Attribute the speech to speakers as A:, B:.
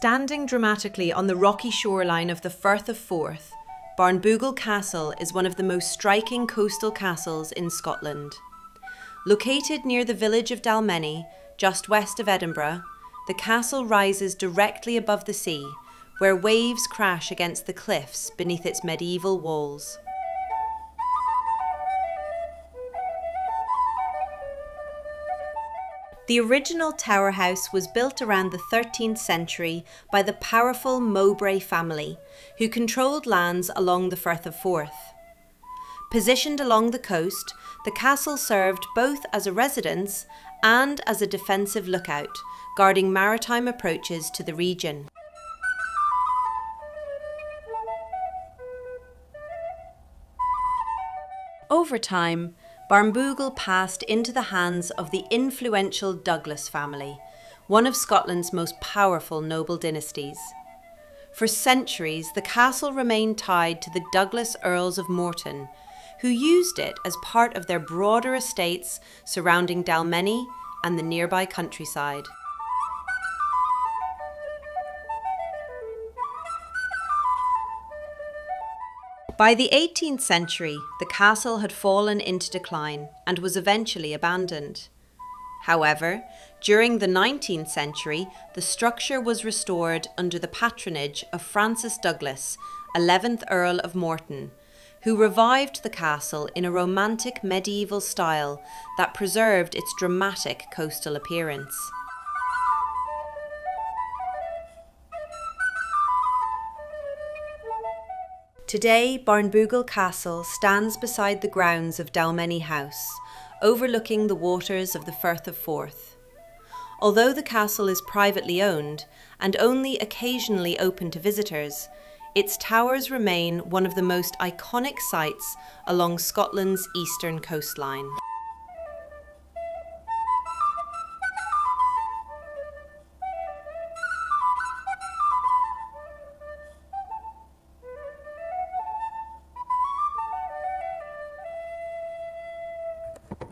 A: Standing dramatically on the rocky shoreline of the Firth of Forth, Barnbougle Castle is one of the most striking coastal castles in Scotland. Located near the village of Dalmeny, just west of Edinburgh, the castle rises directly above the sea, where waves crash against the cliffs beneath its medieval walls. The original tower house was built around the 13th century by the powerful Mowbray family, who controlled lands along the Firth of Forth. Positioned along the coast, the castle served both as a residence and as a defensive lookout, guarding maritime approaches to the region. Over time, Barnbougle passed into the hands of the influential Douglas family, one of Scotland's most powerful noble dynasties. For centuries, the castle remained tied to the Douglas Earls of Morton, who used it as part of their broader estates surrounding Dalmeny and the nearby countryside. By the 18th century, the castle had fallen into decline and was eventually abandoned. However, during the 19th century, the structure was restored under the patronage of Francis Douglas, 11th Earl of Morton, who revived the castle in a romantic medieval style that preserved its dramatic coastal appearance. Today, Barnbougle Castle stands beside the grounds of Dalmeny House, overlooking the waters of the Firth of Forth. Although the castle is privately owned and only occasionally open to visitors, its towers remain one of the most iconic sites along Scotland's eastern coastline.